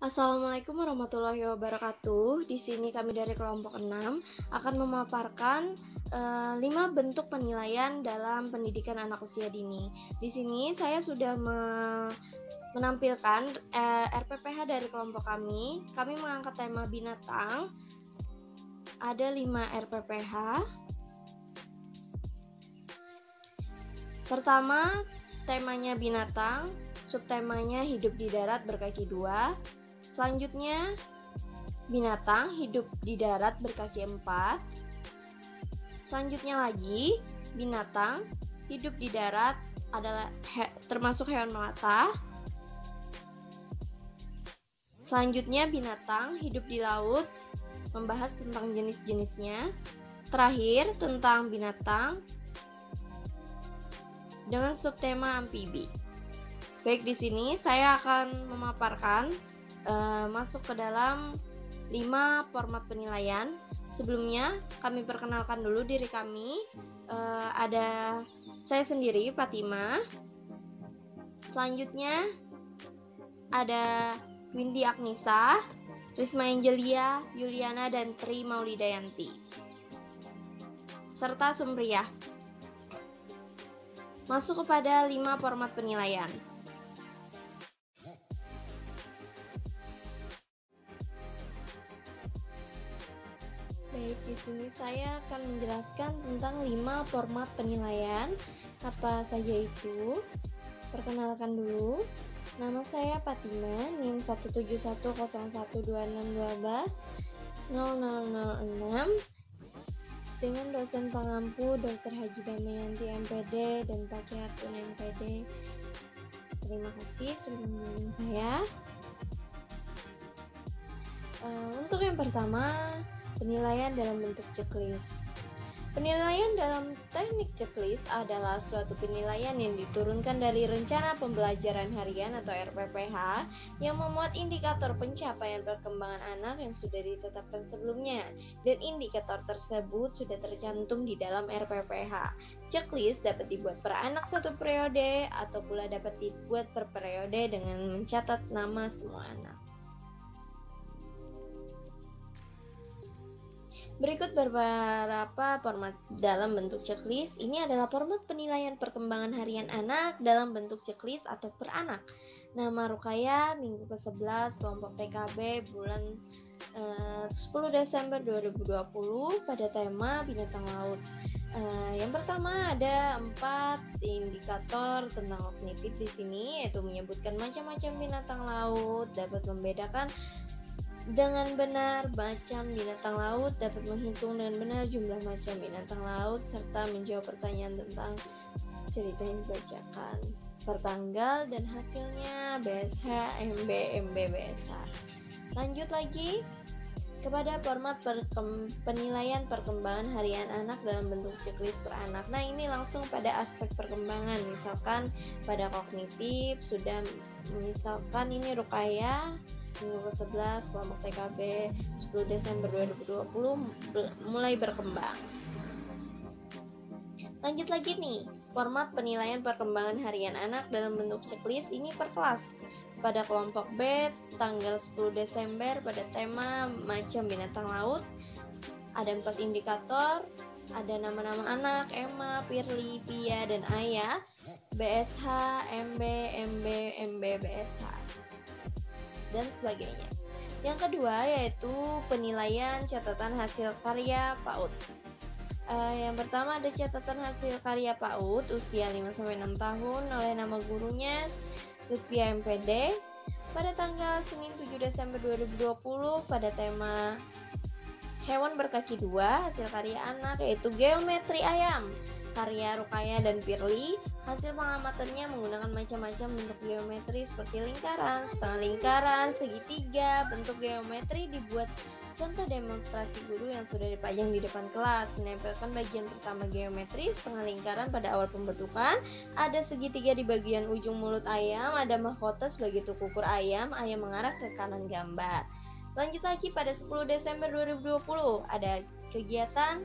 Assalamualaikum warahmatullahi wabarakatuh. Di sini kami dari kelompok 6 akan memaparkan 5 bentuk penilaian dalam pendidikan anak usia dini. Di sini saya sudah menampilkan RPPH dari kelompok kami. Kami mengangkat tema binatang. Ada 5 RPPH. Pertama, temanya binatang, subtemanya hidup di darat berkaki 2. Selanjutnya, binatang hidup di darat berkaki 4. Selanjutnya lagi, binatang hidup di darat adalah termasuk hewan melata. Selanjutnya, binatang hidup di laut, membahas tentang jenis-jenisnya. Terakhir, tentang binatang dengan subtema amfibi. Baik, di sini saya akan memaparkan masuk ke dalam 5 format penilaian. Sebelumnya kami perkenalkan dulu diri kami. Ada saya sendiri, Fatima. Selanjutnya ada Windy Agnisa, Risma Angelia, Yuliana, dan Tri Maulidayanti, serta Sumriyah. Masuk kepada 5 format penilaian. Baik, di sini saya akan menjelaskan tentang 5 format penilaian. Apa saja itu? Perkenalkan dulu. Nama saya Fatima, NIM 1710126120006 dengan dosen pengampu Dr. Haji Damayanti MPD dan Pak Kihartun MPD. Terima kasih sudah menonton saya. Untuk yang pertama, penilaian dalam bentuk checklist. Penilaian dalam teknik checklist adalah suatu penilaian yang diturunkan dari rencana pembelajaran harian atau RPPH yang memuat indikator pencapaian perkembangan anak yang sudah ditetapkan sebelumnya, dan indikator tersebut sudah tercantum di dalam RPPH. Checklist dapat dibuat per anak satu periode atau pula dapat dibuat per periode dengan mencatat nama semua anak. Berikut beberapa format dalam bentuk checklist. Ini adalah format penilaian perkembangan harian anak dalam bentuk checklist atau per anak. Nama Rukaya, minggu ke-11, kelompok TKB, bulan 10 Desember 2020 pada tema binatang laut. Yang pertama ada 4 indikator tentang kognitif di sini, yaitu menyebutkan macam-macam binatang laut, dapat membedakan dengan benar macam binatang laut, dapat menghitung dengan benar jumlah macam binatang laut, serta menjawab pertanyaan tentang cerita yang dibacakan per tanggal dan hasilnya BSH, MB, MB, BSH. Lanjut lagi kepada format penilaian perkembangan harian anak dalam bentuk checklist per anak. Nah, ini langsung pada aspek perkembangan, misalkan pada kognitif sudah, misalkan ini Rukaya minggu ke-11 kelompok TKB 10 Desember 2020 mulai berkembang. Lanjut lagi nih, format penilaian perkembangan harian anak dalam bentuk checklist ini per kelas. Pada kelompok B tanggal 10 Desember pada tema macam binatang laut, ada 4 indikator, ada nama-nama anak, Emma, Firly, Pia, dan Ayah, BSH, MB, MB, MB, BSH, dan sebagainya. Yang kedua yaitu penilaian catatan hasil karya PAUD. Yang pertama ada catatan hasil karya PAUD usia 5-6 tahun oleh nama gurunya Lutfia MPD pada tanggal Senin 7 Desember 2020 pada tema hewan berkaki 2, hasil karya anak yaitu geometri ayam karya Rukaya dan Firly. Hasil pengamatannya menggunakan macam-macam bentuk geometri seperti lingkaran, setengah lingkaran, segitiga. Bentuk geometri dibuat contoh demonstrasi guru yang sudah dipajang di depan kelas. Menempelkan bagian pertama geometri, setengah lingkaran pada awal pembentukan, ada segitiga di bagian ujung mulut ayam, ada mahkota sebagai tuk ukur ayam, ayam mengarah ke kanan gambar. Lanjut lagi pada 10 Desember 2020 ada kegiatan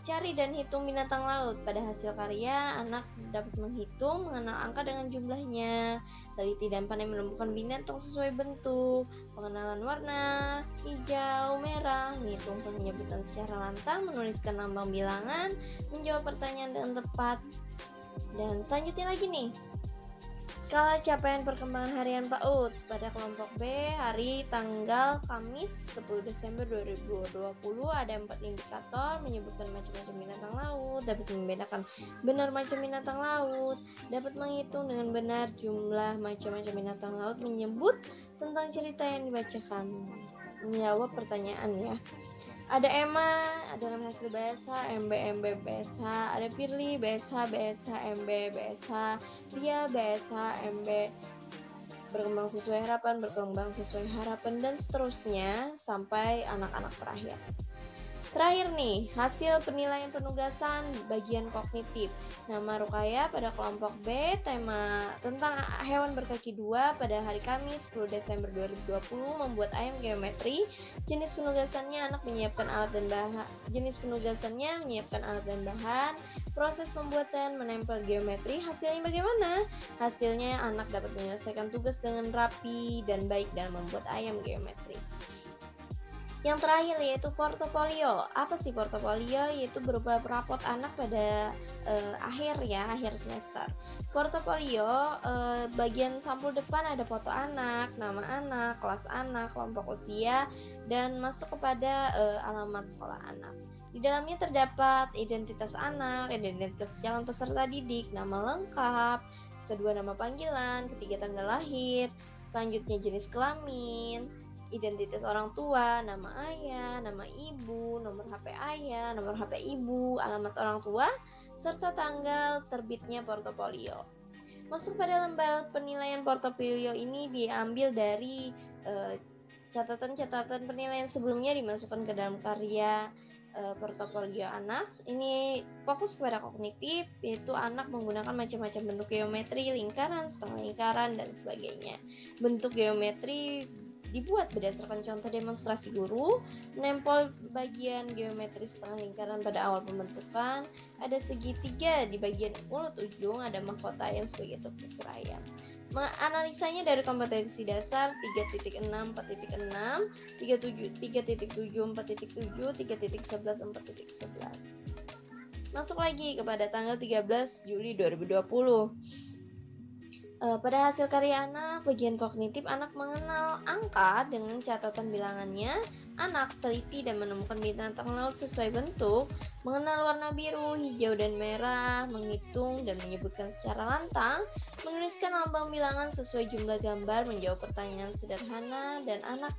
Cari dan hitung binatang laut. Pada hasil karya, anak dapat menghitung, mengenal angka dengan jumlahnya. Teliti dan pandai menemukan binatang sesuai bentuk. Pengenalan warna, hijau, merah, menghitung penyebutan secara lantang, menuliskan lambang bilangan, menjawab pertanyaan dengan tepat. Dan selanjutnya lagi nih, skala capaian perkembangan harian PAUD pada kelompok B, hari tanggal Kamis 10 Desember 2020 ada 4 indikator menyebutkan macam-macam binatang laut, dapat membedakan benar macam binatang laut, dapat menghitung dengan benar jumlah macam-macam binatang laut, menyebut tentang cerita yang dibacakan, menjawab pertanyaan ya. Ada Emma dengan hasil BSH, MB BSH, ada Firly BSH, MB BSH, Dia BSH, MB berkembang sesuai harapan, dan seterusnya sampai anak-anak terakhir. Terakhir nih, hasil penilaian penugasan bagian kognitif. Nama Rukaya pada kelompok B, tema tentang hewan berkaki dua pada hari Kamis 10 Desember 2020 membuat ayam geometri. Jenis penugasannya menyiapkan alat dan bahan. Proses pembuatan menempel geometri, hasilnya bagaimana? Hasilnya anak dapat menyelesaikan tugas dengan rapi dan baik dalam membuat ayam geometri. Yang terakhir yaitu portofolio. Apa sih portofolio? Yaitu berupa rapot anak pada akhir semester. Portofolio bagian sampul depan ada foto anak, nama anak, kelas anak, kelompok usia, dan masuk kepada alamat sekolah anak. Di dalamnya terdapat identitas anak, identitas calon peserta didik, nama lengkap, kedua nama panggilan, ketiga tanggal lahir, selanjutnya jenis kelamin, identitas orang tua, nama ayah, nama ibu, nomor HP ayah, nomor HP ibu, alamat orang tua, serta tanggal terbitnya portofolio. Masuk pada lembar penilaian portofolio ini diambil dari catatan-catatan penilaian sebelumnya dimasukkan ke dalam karya portofolio anak. Ini fokus kepada kognitif, yaitu anak menggunakan macam-macam bentuk geometri, lingkaran, setengah lingkaran, dan sebagainya. Bentuk geometri dibuat berdasarkan contoh demonstrasi guru, menempel bagian geometri setengah lingkaran pada awal pembentukan, ada segitiga di bagian mulut ujung, ada mahkota ayam sebagai ukur ayam. Analisanya dari kompetensi dasar 3.6, 4.6, 3.7, 4.7, 3.11, 4.11. Masuk lagi kepada tanggal 13 Juli 2020. Pada hasil karya anak, bagian kognitif anak mengenal angka dengan catatan bilangannya, anak teliti dan menemukan binatang laut sesuai bentuk, mengenal warna biru, hijau, dan merah, menghitung dan menyebutkan secara lantang, menuliskan lambang bilangan sesuai jumlah gambar, menjawab pertanyaan sederhana, dan anak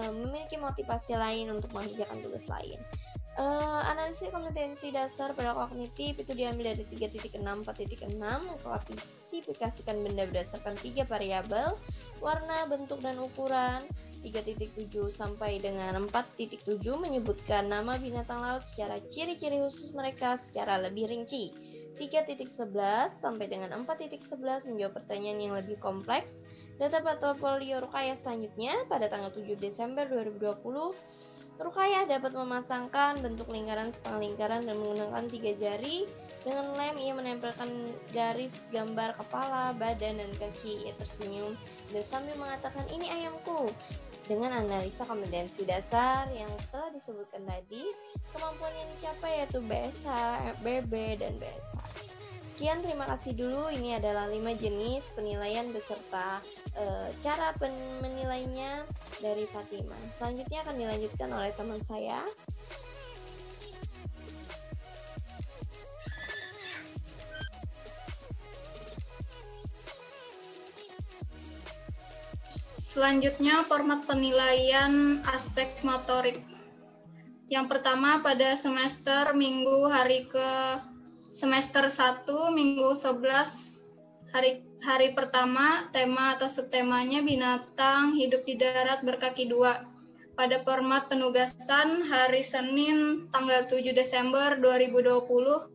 memiliki motivasi lain untuk mengerjakan tugas lain. Analisis kompetensi dasar pada kognitif itu diambil dari 3.6, 4.6, mengklasifikasikan benda berdasarkan 3 variabel, warna, bentuk, dan ukuran. 3.7 sampai dengan 4.7 menyebutkan nama binatang laut secara ciri-ciri khusus mereka secara lebih rinci. 3.11 sampai dengan 4.11 menjawab pertanyaan yang lebih kompleks. Data portofolio Rukaya selanjutnya pada tanggal 7 Desember 2020. Rukaya dapat memasangkan bentuk lingkaran, setengah lingkaran, dan menggunakan 3 jari. Dengan lem, ia menempelkan garis gambar kepala, badan, dan kaki. Ia tersenyum dan sambil mengatakan, "Ini ayamku." Dengan analisa kompetensi dasar yang telah disebutkan tadi, kemampuan yang dicapai yaitu BSH, BB, dan BSH. Sekian, terima kasih dulu. Ini adalah 5 jenis penilaian beserta cara menilainya dari Fatima. Selanjutnya akan dilanjutkan oleh teman saya. Selanjutnya, format penilaian aspek motorik. Yang pertama pada semester minggu hari ke semester 1 minggu 11 hari pertama, tema atau subtemanya binatang hidup di darat berkaki dua. Pada format penugasan hari Senin tanggal 7 Desember 2020,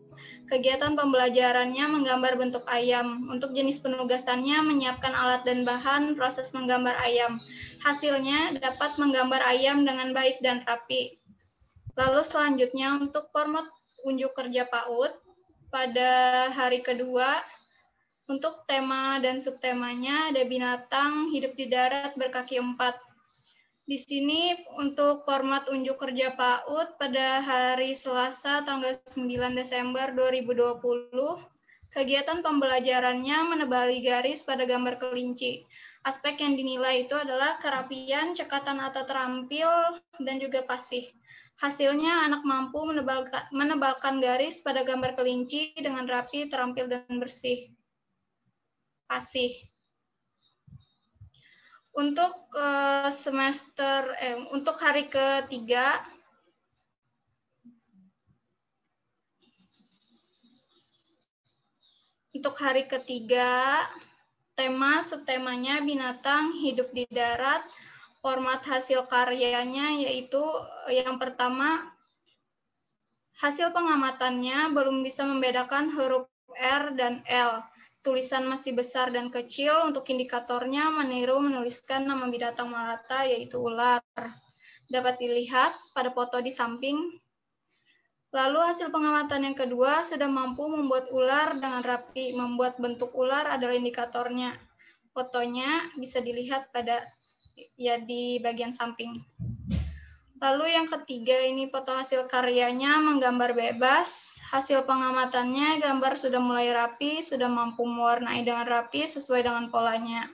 kegiatan pembelajarannya menggambar bentuk ayam. Untuk jenis penugasannya menyiapkan alat dan bahan, proses menggambar ayam. Hasilnya dapat menggambar ayam dengan baik dan rapi. Lalu selanjutnya untuk format unjuk kerja PAUD pada hari kedua, untuk tema dan subtemanya ada binatang hidup di darat berkaki 4. Di sini untuk format unjuk kerja PAUD pada hari Selasa tanggal 9 Desember 2020, kegiatan pembelajarannya menebali garis pada gambar kelinci. Aspek yang dinilai itu adalah kerapian, cekatan atau terampil, dan juga pasih. Hasilnya anak mampu menebalkan garis pada gambar kelinci dengan rapi, terampil, dan bersih. Pasih. Untuk untuk hari ketiga, tema subtemanya binatang hidup di darat. Format hasil karyanya yaitu yang pertama, hasil pengamatannya belum bisa membedakan huruf R dan L. Tulisan masih besar dan kecil. Untuk indikatornya menuliskan nama binatang melata yaitu ular. Dapat dilihat pada foto di samping. Lalu hasil pengamatan yang kedua sudah mampu membuat ular dengan rapi. Membuat bentuk ular adalah indikatornya. Fotonya bisa dilihat di bagian samping. Lalu yang ketiga ini foto hasil karyanya menggambar bebas. Hasil pengamatannya gambar sudah mulai rapi, sudah mampu mewarnai dengan rapi sesuai dengan polanya.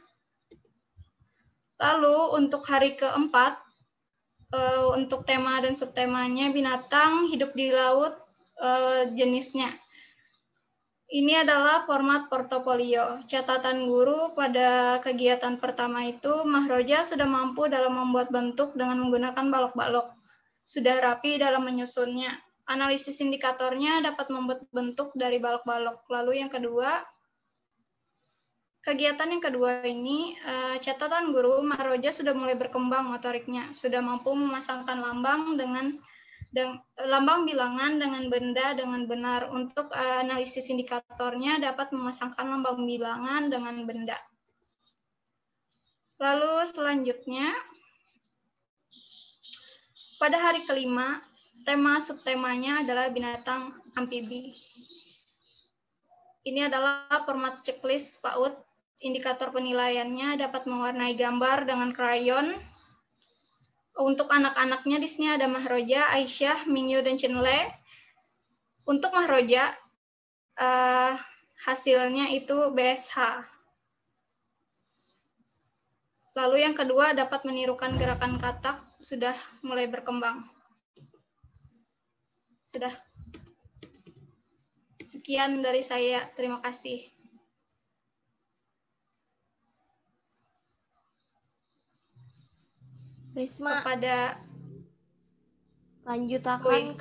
Lalu untuk hari keempat, untuk tema dan subtemanya binatang hidup di laut jenisnya. Ini adalah format portofolio. Catatan guru pada kegiatan pertama itu, Mahroja sudah mampu dalam membuat bentuk dengan menggunakan balok-balok. Sudah rapi dalam menyusunnya. Analisis indikatornya dapat membuat bentuk dari balok-balok. Lalu yang kedua, kegiatan yang kedua ini, catatan guru, Mahroja sudah mulai berkembang motoriknya. Sudah mampu memasangkan lambang bilangan dengan benda dengan benar. Untuk analisis indikatornya dapat memasangkan lambang bilangan dengan benda. Lalu selanjutnya, pada hari kelima, tema subtemanya adalah binatang amfibi. Ini adalah format checklist PAUD. Indikator penilaiannya dapat mewarnai gambar dengan krayon. Untuk anak-anaknya di sini ada Mahroja, Aisyah, Mingyu, dan Chinle. Untuk Mahroja, hasilnya itu BSH. Lalu yang kedua dapat menirukan gerakan katak, sudah mulai berkembang. Sudah. Sekian dari saya, terima kasih. Risma, Kepada lanjut akan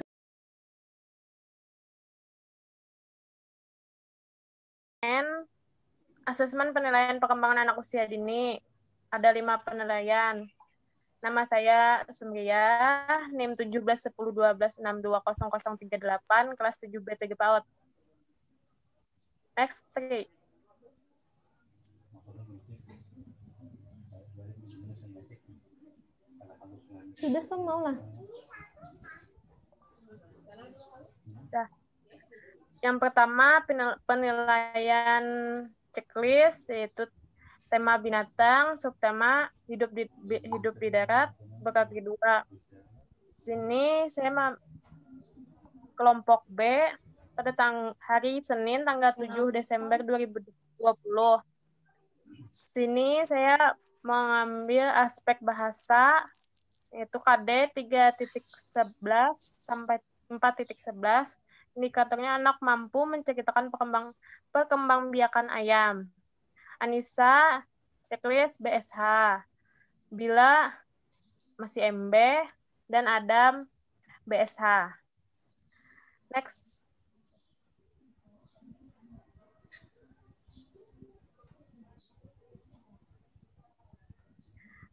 asesmen penilaian perkembangan anak usia dini. Ada 5 penilaian. Nama saya Sumriyah, NIM 171012620038, kelas 7B PG PAUD. Next 3. Sudah semua lah. Nah, yang pertama penilaian checklist yaitu tema binatang, subtema hidup di darat, berkaki 2. Sini saya kelompok B pada hari Senin tanggal 7 Desember 2020. Sini saya mengambil aspek bahasa yaitu KD 3.11 sampai 4.11. Indikatornya anak mampu menceritakan perkembangbiakan ayam. Anissa, checklist BSH. Bila masih MB, dan Adam BSH. Next.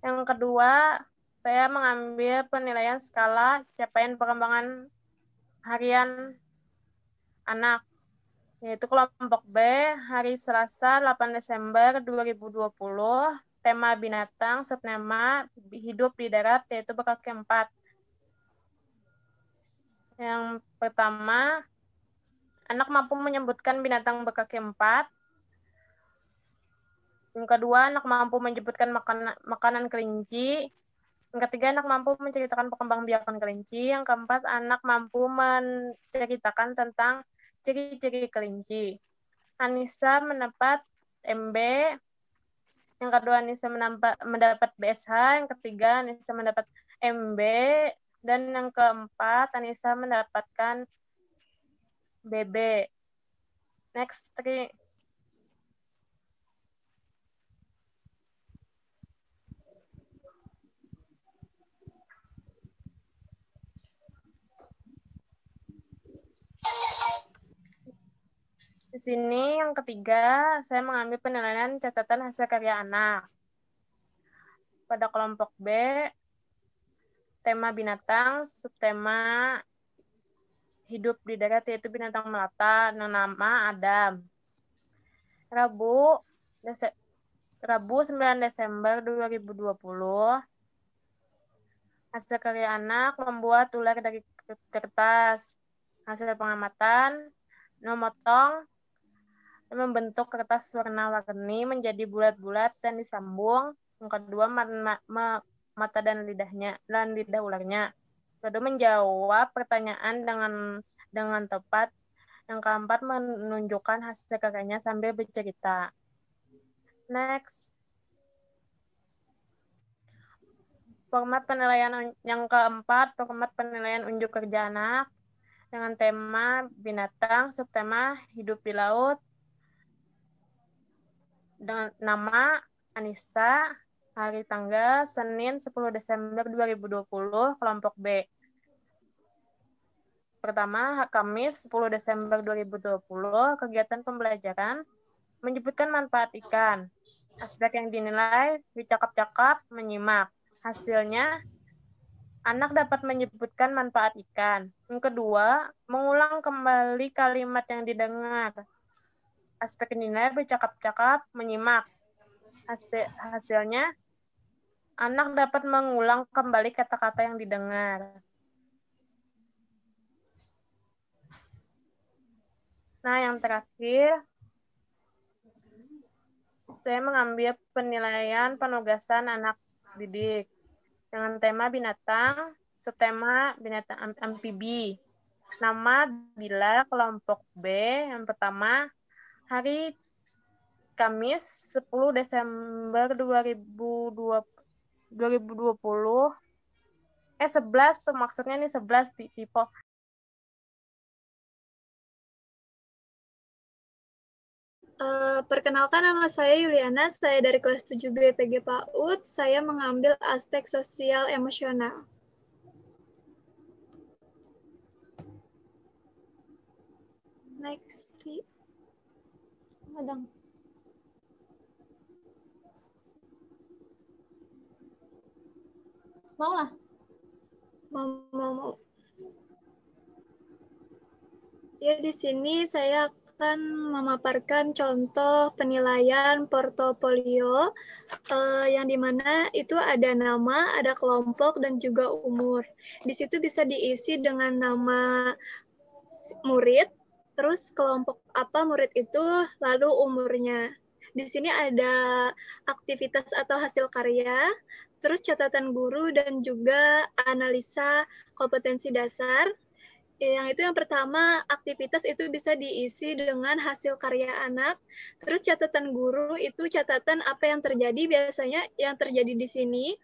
Yang kedua, saya mengambil penilaian skala capaian perkembangan harian anak, yaitu kelompok B, hari Selasa 8 Desember 2020, tema binatang, subtema hidup di darat, yaitu berkaki 4. Yang pertama, anak mampu menyebutkan binatang berkaki 4. Yang kedua, anak mampu menyebutkan makanan kelinci. Yang ketiga, anak mampu menceritakan perkembangbiakan kelinci. Yang keempat, anak mampu menceritakan tentang ciri-ciri kelinci. Anissa mendapat MB. Yang kedua, Anissa mendapat BSH. Yang ketiga, Anissa mendapat MB. Dan yang keempat, Anissa mendapatkan BB. Next, 3. Di sini yang ketiga, saya mengambil penilaian catatan hasil karya anak. Pada kelompok B, tema binatang, subtema hidup di darat yaitu binatang melata, nama Adam. Rabu 9 Desember 2020, hasil karya anak membuat ular dari kertas. Hasil pengamatan, memotong dan membentuk kertas warna-warni menjadi bulat-bulat dan disambung. Yang kedua, mata dan lidah ularnya. Kedua, menjawab pertanyaan dengan tepat. Yang keempat, menunjukkan hasil karyanya sambil bercerita. Next. Format penilaian yang keempat, format penilaian unjuk kerja anak dengan tema binatang, subtema hidup di laut, dengan nama Anissa, hari tanggal Senin 10 Desember 2020, kelompok B. Pertama, Kamis 10 Desember 2020, kegiatan pembelajaran menyebutkan manfaat ikan. Aspek yang dinilai, bercakap-cakap, menyimak. Hasilnya, anak dapat menyebutkan manfaat ikan. Yang kedua, mengulang kembali kalimat yang didengar. Aspek dinilai, bercakap-cakap, menyimak. Hasilnya, anak dapat mengulang kembali kata-kata yang didengar. Nah, yang terakhir, saya mengambil penilaian penugasan anak didik dengan tema binatang, subtema binatang amfibi. Nama bila kelompok B, yang pertama, hari Kamis 10 Desember 2020, 11 tuh maksudnya nih 11 tipe. Perkenalkan, nama saya Yuliana, saya dari kelas 7B PG PAUD, saya mengambil aspek sosial emosional. Next. Adang. Mau lah. Mau. Ya, di sini saya akan memaparkan contoh penilaian portofolio yang dimana itu ada nama, ada kelompok, dan juga umur. Di situ bisa diisi dengan nama murid, terus kelompok apa murid itu, lalu umurnya. Di sini ada aktivitas atau hasil karya, terus catatan guru, dan juga analisa kompetensi dasar. Yang itu yang pertama, aktivitas itu bisa diisi dengan hasil karya anak. Terus catatan guru itu catatan apa yang terjadi. Biasanya yang terjadi di sini,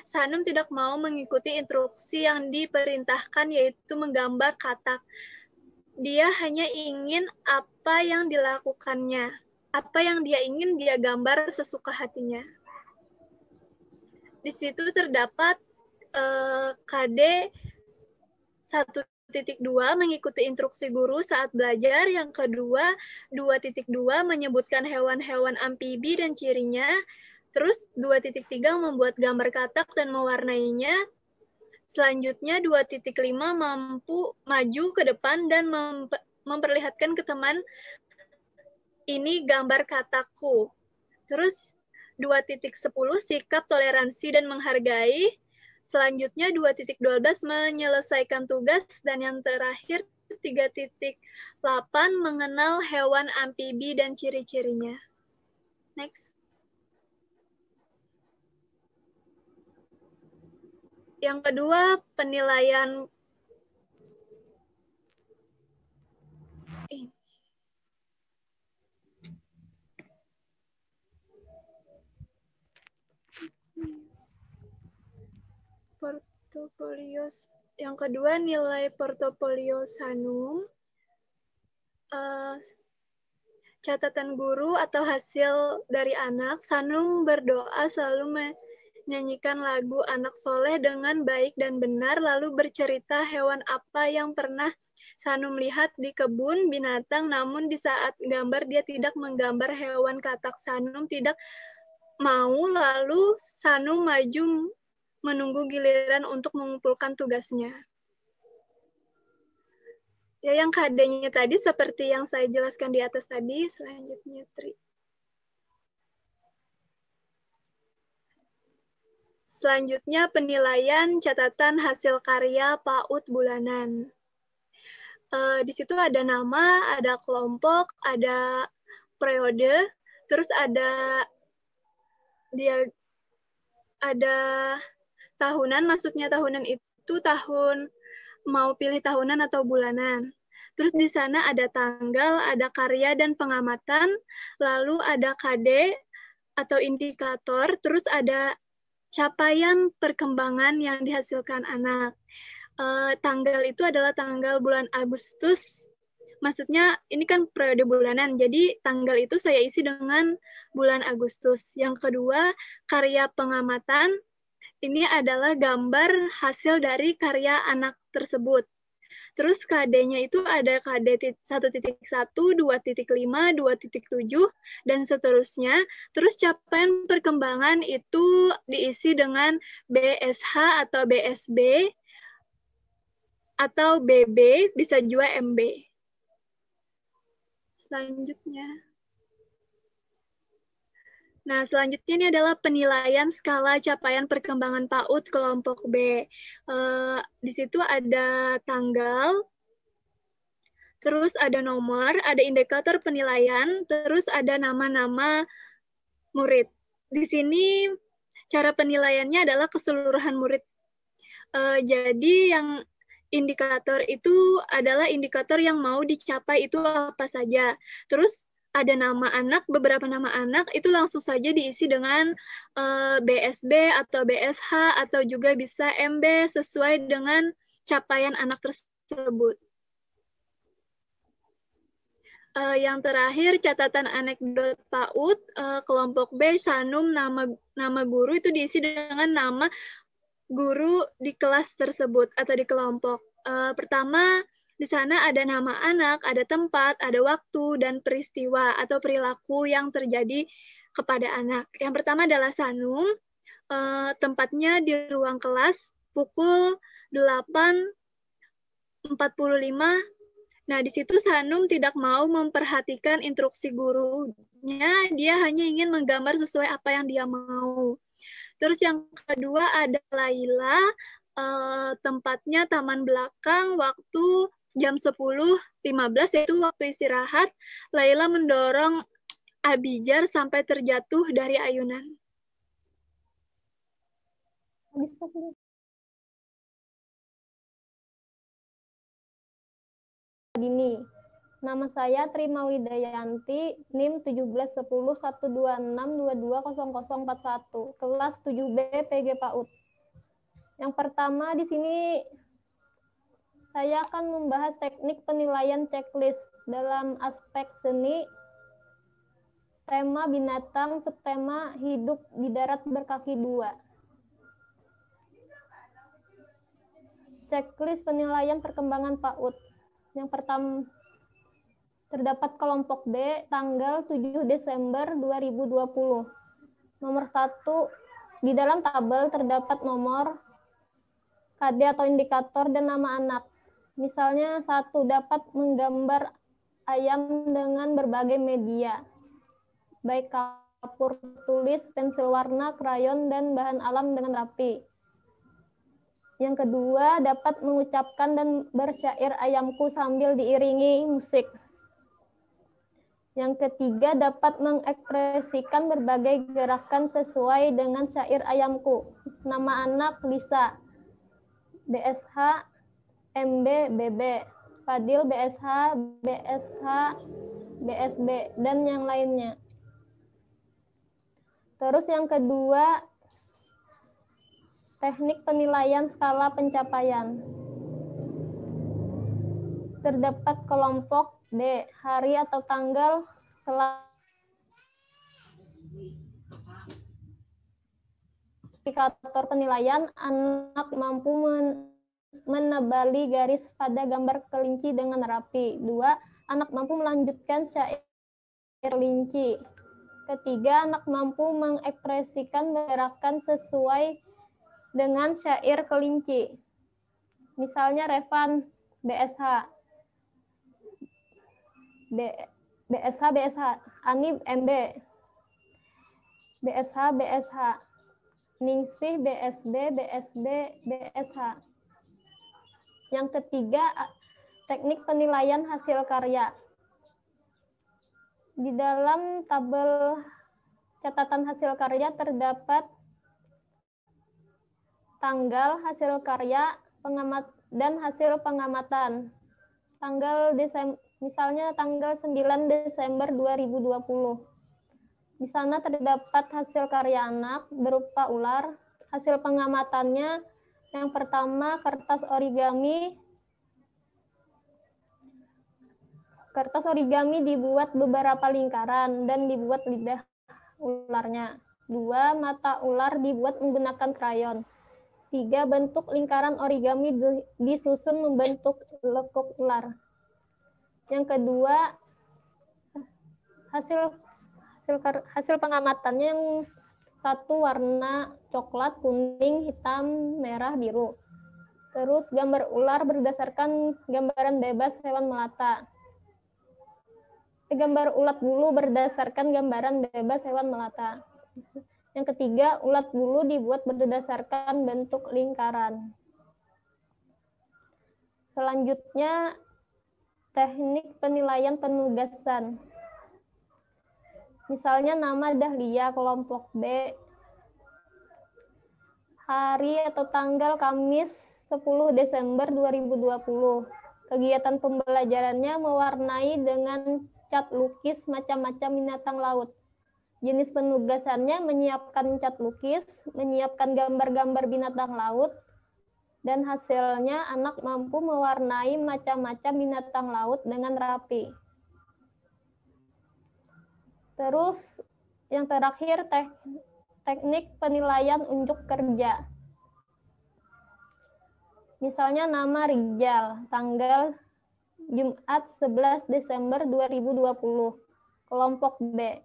Sanum tidak mau mengikuti instruksi yang diperintahkan, yaitu menggambar katak. Dia hanya ingin apa yang dilakukannya. Apa yang dia ingin, dia gambar sesuka hatinya. Di situ terdapat KD 1.2 mengikuti instruksi guru saat belajar. Yang kedua, 2.2 menyebutkan hewan-hewan amfibi dan cirinya. Terus 2.3 membuat gambar katak dan mewarnainya. Selanjutnya 2.5 mampu maju ke depan dan memperlihatkan ke teman, ini gambar katakku. Terus 2.10 sikap toleransi dan menghargai. Selanjutnya 2.12 menyelesaikan tugas, dan yang terakhir 3.8 mengenal hewan amfibi dan ciri-cirinya. Next. Yang kedua, penilaian portofolio. Yang kedua, nilai portofolio Sanum. Catatan guru atau hasil dari anak. Sanum berdoa selalu menyanyikan lagu Anak Soleh dengan baik dan benar, lalu bercerita hewan apa yang pernah Sanum lihat di kebun binatang, namun di saat gambar dia tidak menggambar hewan katak. Sanum tidak mau, lalu Sanum maju menunggu giliran untuk mengumpulkan tugasnya. Ya, yang KD-nya tadi seperti yang saya jelaskan di atas tadi. Selanjutnya, Selanjutnya, penilaian catatan hasil karya PAUD bulanan. Di situ ada nama, ada kelompok, ada periode, terus ada tahunan, maksudnya tahunan itu tahun mau pilih tahunan atau bulanan. Terus di sana ada tanggal, ada karya dan pengamatan, lalu ada KD atau indikator, terus ada capaian perkembangan yang dihasilkan anak. Tanggal itu adalah tanggal bulan Agustus. Maksudnya ini kan periode bulanan, jadi tanggal itu saya isi dengan bulan Agustus. Yang kedua, karya pengamatan. Ini adalah gambar hasil dari karya anak tersebut. Terus KD-nya itu ada KD 1.1, 2.5, 2.7, dan seterusnya. Terus capaian perkembangan itu diisi dengan BSH atau BSB, atau BB, bisa juga MB. Selanjutnya. Nah, selanjutnya ini adalah penilaian skala capaian perkembangan PAUD kelompok B. Di situ ada tanggal, terus ada nomor, ada indikator penilaian, terus ada nama-nama murid. Di sini cara penilaiannya adalah keseluruhan murid. Jadi yang indikator itu adalah indikator yang mau dicapai itu apa saja. Terus ada nama anak, beberapa nama anak, itu langsung saja diisi dengan BSB atau BSH atau juga bisa MB sesuai dengan capaian anak tersebut. Yang terakhir, catatan anekdot PAUD, kelompok B, Sanum, nama guru itu diisi dengan nama guru di kelas tersebut atau di kelompok. Pertama, di sana ada nama anak, ada tempat, ada waktu, dan peristiwa atau perilaku yang terjadi kepada anak. Yang pertama adalah Sanum, tempatnya di ruang kelas pukul 8.45. Nah, di situ Sanum tidak mau memperhatikan instruksi gurunya, dia hanya ingin menggambar sesuai apa yang dia mau. Terus yang kedua ada Laila, tempatnya taman belakang, waktu jam 10.15, yaitu waktu istirahat. Laila mendorong Abijar sampai terjatuh dari ayunan. Dini. Nama saya Tri Maulidayanti, NIM 17101262200041, kelas 7B PG PAUD. Yang pertama di sini saya akan membahas teknik penilaian checklist dalam aspek seni, tema binatang, subtema hidup di darat berkaki dua. Checklist penilaian perkembangan PAUD. Yang pertama, terdapat kelompok D tanggal 7 Desember 2020. Nomor 1, di dalam tabel terdapat nomor, KD atau indikator, dan nama anak. Misalnya 1, dapat menggambar ayam dengan berbagai media, baik kapur tulis, pensil warna, krayon, dan bahan alam dengan rapi. Yang kedua, dapat mengucapkan dan bersyair ayamku sambil diiringi musik. Yang ketiga, dapat mengekspresikan berbagai gerakan sesuai dengan syair ayamku. Nama anak Lisa, BSH, MB, BB, Fadil, BSH, BSH, BSB, dan yang lainnya. Terus yang kedua, teknik penilaian skala pencapaian. Terdapat kelompok D, hari atau tanggal indikator penilaian anak mampu menebali garis pada gambar kelinci dengan rapi. 2, anak mampu melanjutkan syair kelinci. Ketiga, anak mampu mengekspresikan gerakan sesuai dengan syair kelinci. Misalnya Revan, BSH. BSH, BSH. Ani, MB. BSH, BSH. Ningsih, BSB, BSB, BSH. Yang ketiga, teknik penilaian hasil karya. Di dalam tabel catatan hasil karya terdapat tanggal hasil karya, dan hasil pengamatan. Misalnya tanggal 9 Desember 2020. Di sana terdapat hasil karya anak berupa ular. Hasil pengamatannya yang pertama kertas origami. Kertas origami dibuat beberapa lingkaran dan dibuat lidah ularnya. 2, mata ular dibuat menggunakan krayon. 3, bentuk lingkaran origami disusun membentuk lekuk ular. Yang kedua, hasil pengamatannya yang satu warna coklat, kuning, hitam, merah, biru. Terus gambar ular berdasarkan gambaran bebas hewan melata. Gambar ulat bulu berdasarkan gambaran bebas hewan melata. Yang ketiga, ulat bulu dibuat berdasarkan bentuk lingkaran. Selanjutnya, teknik penilaian penugasan. Misalnya nama Dahlia, kelompok B. Hari atau tanggal Kamis 10 Desember 2020. Kegiatan pembelajarannya mewarnai dengan cat lukis macam-macam binatang laut. Jenis penugasannya menyiapkan cat lukis, menyiapkan gambar-gambar binatang laut, dan hasilnya anak mampu mewarnai macam-macam binatang laut dengan rapi. Terus yang terakhir, teknik penilaian unjuk kerja. Misalnya nama Rijal, tanggal Jumat 11 Desember 2020, kelompok B.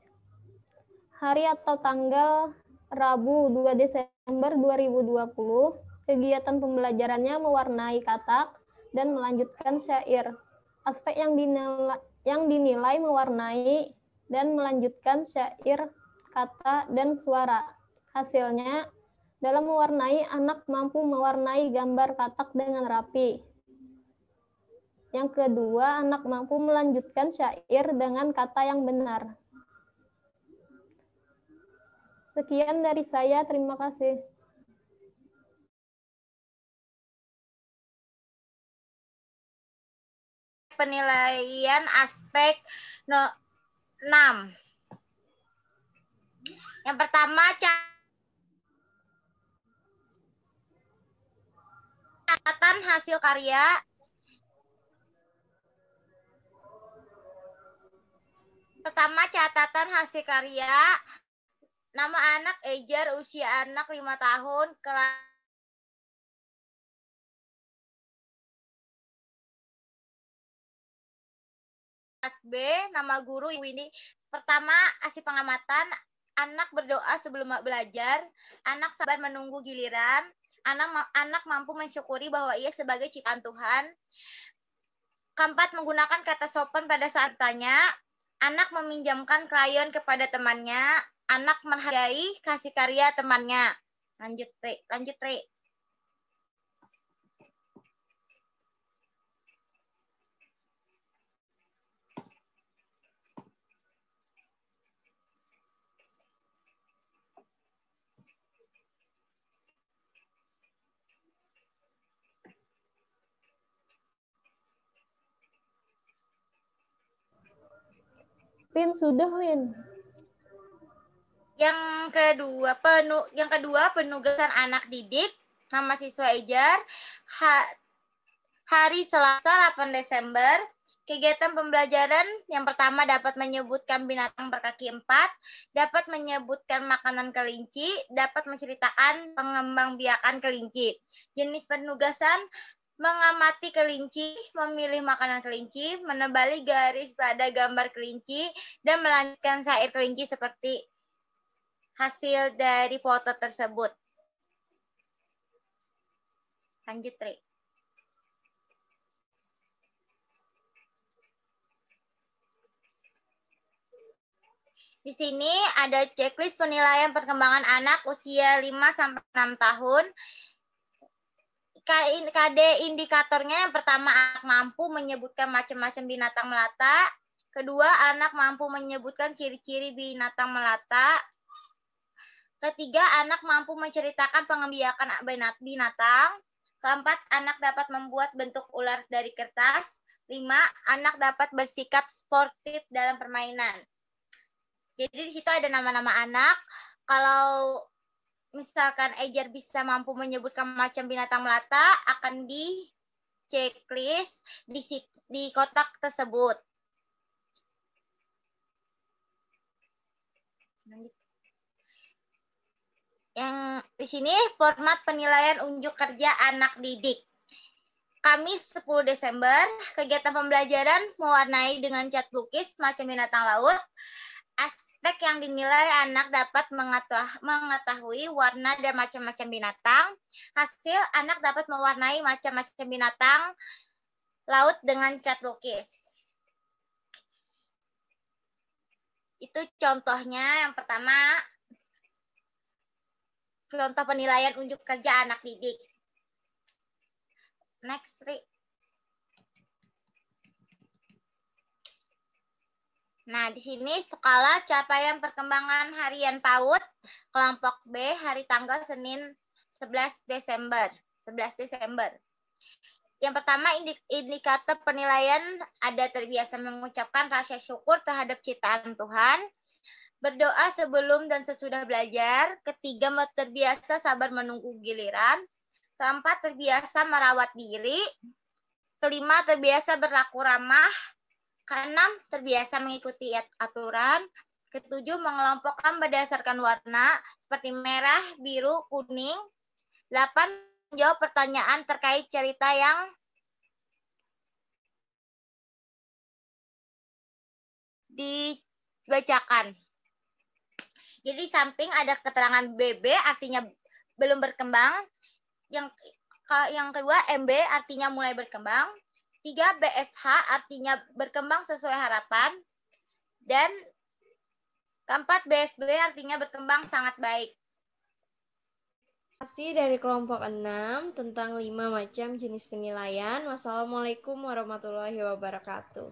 Hari atau tanggal Rabu 2 Desember 2020, kegiatan pembelajarannya mewarnai katak dan melanjutkan syair. Aspek yang dinilai mewarnai dan melanjutkan syair, kata, dan suara. Hasilnya, dalam mewarnai, anak mampu mewarnai gambar katak dengan rapi. Yang kedua, anak mampu melanjutkan syair dengan kata yang benar. Sekian dari saya, terima kasih. Penilaian aspek 6. Yang pertama, catatan hasil karya. Pertama, catatan hasil karya. Nama anak Ejar, usia anak 5 tahun, kelas B, nama guru Windy. Pertama, hasil pengamatan. Anak berdoa sebelum belajar. Anak sabar menunggu giliran. Anak mampu mensyukuri bahwa ia sebagai ciptaan Tuhan. Keempat, menggunakan kata sopan pada saat tanya. Anak meminjamkan krayon kepada temannya. Anak menghargai kasih karya temannya. Lanjut, Tri. Win, sudah, Win. Yang kedua penugasan anak didik. Nama siswa Ejar. Hari Selasa 8 Desember. Kegiatan pembelajaran yang pertama dapat menyebutkan binatang berkaki 4, dapat menyebutkan makanan kelinci, dapat menceritakan pengembangbiakan kelinci. Jenis penugasan: mengamati kelinci, memilih makanan kelinci, menebali garis pada gambar kelinci, dan melanjutkan syair kelinci seperti hasil dari foto tersebut. Lanjut, Tri. Di sini ada checklist penilaian perkembangan anak usia 5-6 tahun. KD indikatornya yang pertama, anak mampu menyebutkan macam-macam binatang melata. Kedua, anak mampu menyebutkan ciri-ciri binatang melata. Ketiga, anak mampu menceritakan pengembalian binatang. Keempat, anak dapat membuat bentuk ular dari kertas. 5, anak dapat bersikap sportif dalam permainan. Jadi di situ ada nama-nama anak. Kalau misalkan Ejar bisa mampu menyebutkan macam binatang melata, akan di checklist di kotak tersebut. Yang di sini format penilaian unjuk kerja anak didik. Kamis 10 Desember, kegiatan pembelajaran mewarnai dengan cat lukis macam binatang laut. Aspek yang dinilai: anak dapat mengetahui warna dan macam-macam binatang. Hasil: anak dapat mewarnai macam-macam binatang laut dengan cat lukis. Itu contohnya. Yang pertama, contoh penilaian unjuk kerja anak didik. Next, Ri. Nah, di sini skala capaian perkembangan harian PAUD kelompok B hari tanggal Senin 11 Desember. Yang pertama, indikator penilaian ada terbiasa mengucapkan rasa syukur terhadap ciptaan Tuhan, berdoa sebelum dan sesudah belajar. Ketiga, terbiasa sabar menunggu giliran. Keempat, terbiasa merawat diri. Kelima, terbiasa berlaku ramah. Keenam, terbiasa mengikuti aturan. Ketujuh, mengelompokkan berdasarkan warna seperti merah, biru, kuning. 8, menjawab pertanyaan terkait cerita yang dibacakan. Jadi samping ada keterangan BB artinya belum berkembang. Yang kedua, MB artinya mulai berkembang. 3, BSH artinya berkembang sesuai harapan. Dan keempat, BSB artinya berkembang sangat baik. Kasih dari kelompok 6 tentang 5 macam jenis penilaian. Wassalamualaikum warahmatullahi wabarakatuh.